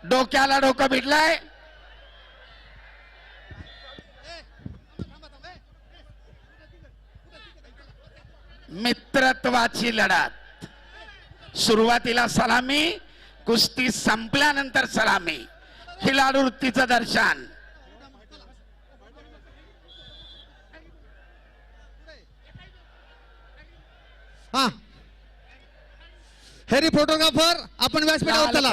डोक्याला डोकं भिडलंय. मित्रत्वाची लढत. सुरुवातीला सलामी, कुस्ती संपल्यानंतर सलामी. खिलाडू वृत्तीचं दर्शन. हा हेरी फोटोग्राफर आपण व्यासपीठावर चला.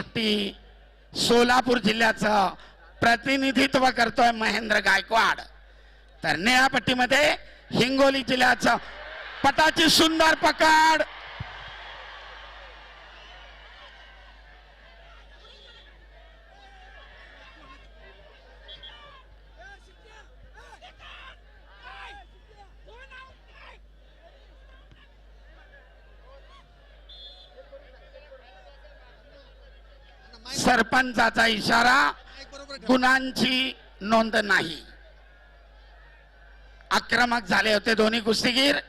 सोलापूर जिल्ह्याचं प्रतिनिधित्व करतोय महेंद्र गायकवाड. तर निळ्या पट्टीमध्ये हिंगोली जिल्ह्याचं पटाची सुंदर पकड. सरपंचाचा इशारा, गुणांची नोंद नाही. आक्रमक झाले होते दोन्ही कुस्तीगीर.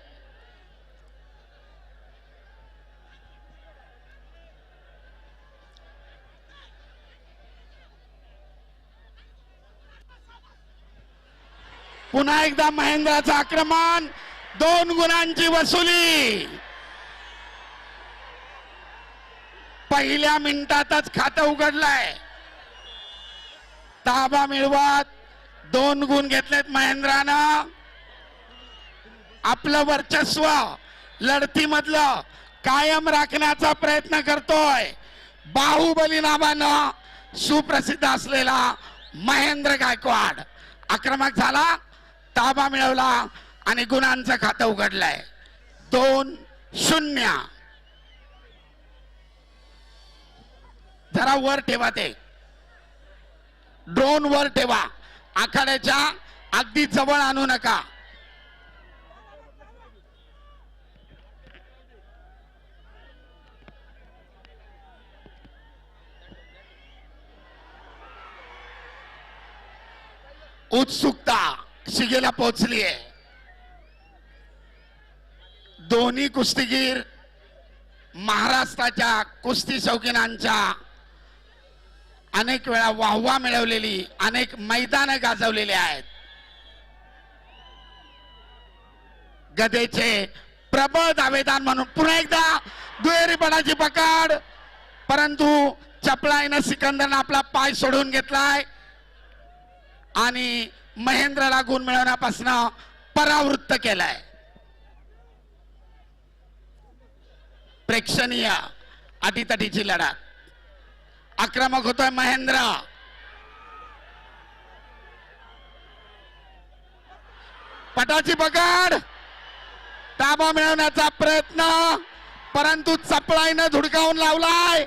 पुन्हा एकदा महेंद्राचं आक्रमण, 2 गुणांची वसुली. पहिल्या मिनिटातच खातं उघडलंय. ताबा मिळवत 2 गुण घेतलेत महेंद्रानं. आपलं वर्चस्व लढतीमधलं कायम राखण्याचा प्रयत्न करतोय. बाहुबली नावानं सुप्रसिद्ध असलेला महेंद्र गायकवाड आक्रमक झाला, ताबा मिळवला आणि गुणांचं खातं उघडलंय. 2-0. जरा वर ठेवा, ते ड्रोन वर ठेवा. आखाड्याच्या अगदी जवळ आणू नका. उत्सुकता शिगेला पोहोचली आहे. दोन्ही कुस्तीगीर महाराष्ट्राच्या कुस्ती शौकीनांच्या अनेक वेळा वाहवा मिळवलेली, अनेक मैदानं गाजवलेली आहेत. गदेचे प्रबळ दावेदार म्हणून पुन्हा एकदा दुहेरी पडाची पकड, परंतु चपळाईनं सिकंदरनं आपला पाय सोडून घेतलाय आणि महेंद्रला गुण मिळवण्यापासून परावृत्त केलाय. प्रेक्षणीय अटीतटीची लढत. आक्रमक होतोय महेंद्र. पटाची पकड, ताबा मिळवण्याचा प्रयत्न, परंतु चपळाईनं धुडकावून लावलाय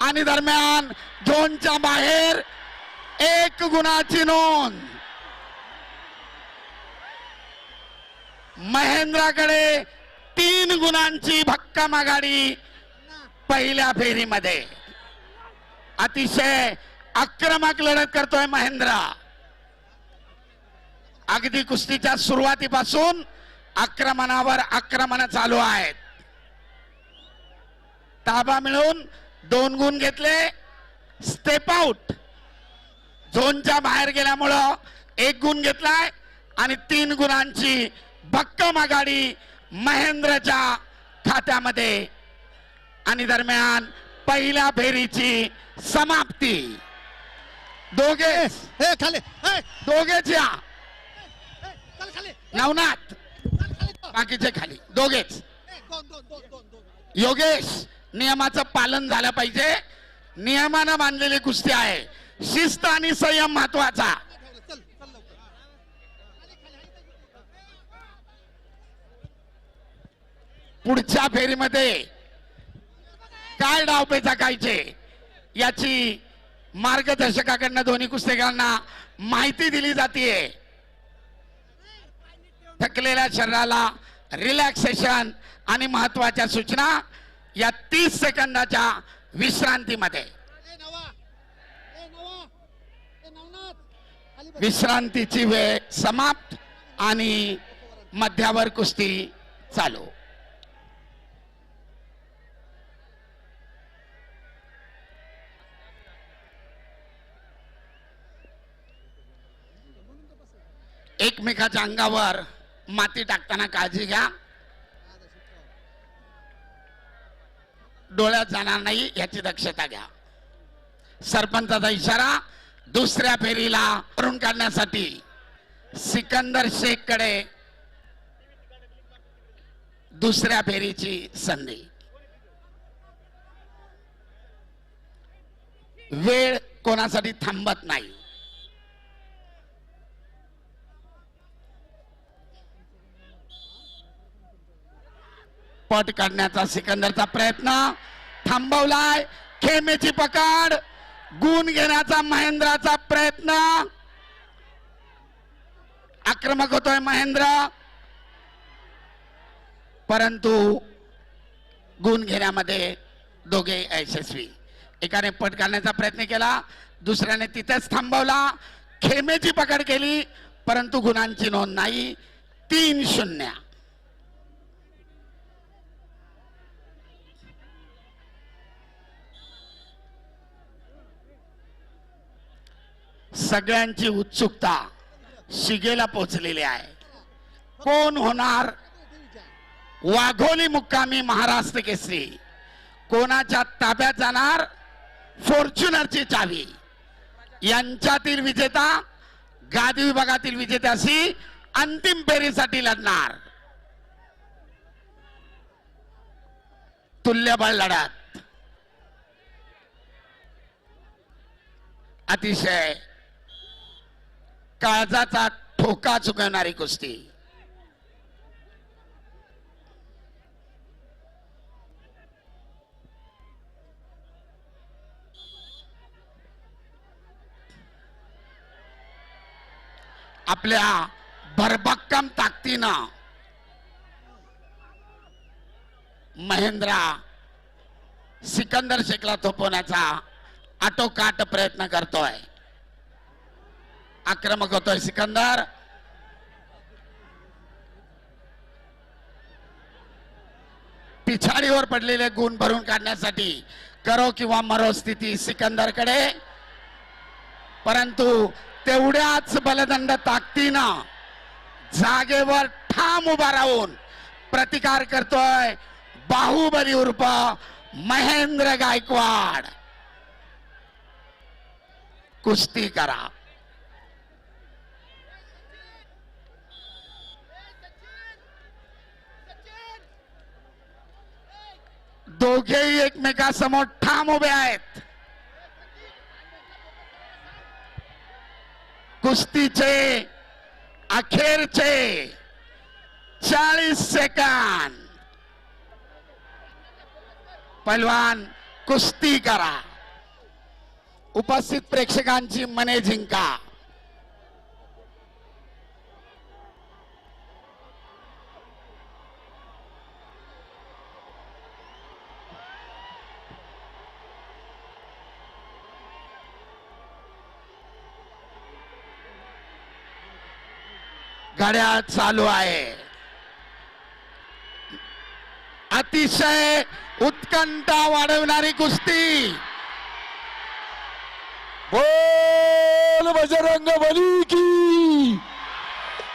आणि दरम्यान झोनच्या बाहेर 1 गुणाची नोंद. महेंद्राकडे 3 गुणांची भक्कम आघाडी पहिल्या फेरीमध्ये. अतिशय आक्रमक लढत करतोय महेंद्र. अगदी कुस्तीच्या सुरुवातीपासून आक्रमणावर आक्रमण चालू आहेत. ताबा मिळून 2 गुण घेतले. स्टेप आउट, झोनच्या बाहेर गेल्यामुळं 1 गुण घेतलाय आणि 3 गुणांची भक्कम आघाडी महेंद्रच्या खात्यामध्ये. आणि दरम्यान पहिल्या फेरीची समाप्ती. दोघेच या. नवनाथ बाकीचे खाली, दोघेच. योगेश, नियमाचं पालन झालं पाहिजे. नियमानं बांधलेली कुस्ती आहे. शिस्त आणि संयम महत्वाचा. पुढच्या फेरीमध्ये काय डावपेच आखायचे याची मार्गदर्शकाकडनं दोन्ही कुस्तीगीरांना माहिती दिली जाते. थकलेल्या शरीराला रिलॅक्सेशन आणि महत्वाच्या सूचना या 30 सेकंदाच्या विश्रांतीमध्ये. विश्रांतीची वेळ समाप्त आणि मध्यावर कुस्ती चालू. एकमेकाच्या अंगावर माती टाकताना काळजी घ्या. डोळ्यात जाणार नाही याची दक्षता घ्या. सरपंचाचा इशारा. दुसऱ्या फेरीला भरून काढण्यासाठी सिकंदर शेख कडे दुसऱ्या फेरीची संधी. वेळ कोणासाठी थांबत नाही. पट काढण्याचा सिकंदरचा प्रयत्न थांबवलाय. खेमेची पकड. गुण घेण्याचा महेंद्राचा प्रयत्न. आक्रमक होतोय महेंद्र, परंतु गुण घेण्यामध्ये दोघे यशस्वी. एकाने पट काढण्याचा प्रयत्न केला, दुसऱ्याने तिथेच थांबवला. खेमेची पकड केली, परंतु गुणांची नोंद नाही. 3-0. सगळ्यांची उत्सुकता शिगेला पोहोचलेली आहे. कोण होणार वाघोली मुक्कामी महाराष्ट्र केसरी? कोणाच्या ताब्यात जाणार फॉर्च्युनरची चावी? यांच्यातील विजेता गादी विभागातील विजेत्याशी अंतिम फेरीसाठी लढणार. तुल्यबळ लढत. अतिशय काळजाचा ठोका चुकवणारी कुस्ती. आपल्या भरभक्कम ताकदीनं महेंद्रा सिकंदर शेखला थोपवण्याचा आटोकाट प्रयत्न करतोय. आक्रमक होतोय सिकंदर. पिछाडीवर पडलेले गुण भरून काढण्यासाठी करो किंवा मरो स्थिती सिकंदरकडे, परंतु तेवढ्याच बलदंड ताकदीनं जागेवर ठाम उभा राहून प्रतिकार करतोय बाहुबली उर्फ महेंद्र गायकवाड. कुस्ती करा. दोघेही एकमेकासमोर ठाम उभे आहेत. कुस्तीचे अखेरचे 40 सेकंद. पैलवान कुस्ती करा. उपस्थित प्रेक्षकांची मने जिंका. घड्याळ चालू आहे. अतिशय उत्कंठा वाढवणारी कुस्ती. बोल बजरंग बली की,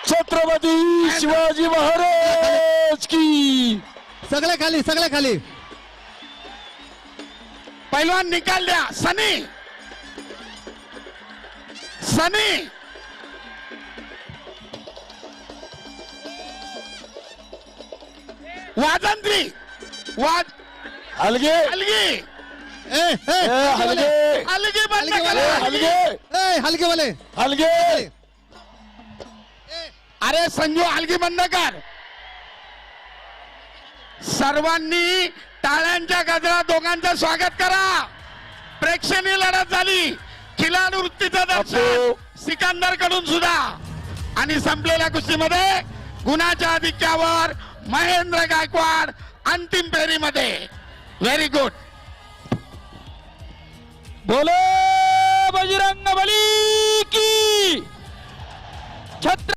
छत्रपती शिवाजी महाराज की. सगळे खाली, सगळे खाली. पैलवान निकाल द्या. सनी, सनी वाजंत्री वाज हलगे हलगी हलगे हलगी बंद हलगी करा. हलगे हलके वाले. हलगे. अरे संजू हलगी बंद कर. सर्वांनी टाळ्यांच्या गजरात दोघांचं स्वागत करा. प्रेक्षणीय लढत झाली. खिलाडू वृत्तीचं दर्शन सिकंदर कडून सुद्धा. आणि संपलेल्या कुस्तीमध्ये गुणाच्या आधिक्यावर महेंद्र गायकवाड अंतिम फेरीमध्ये. Very good. बोले बजरंग बली की, छत्र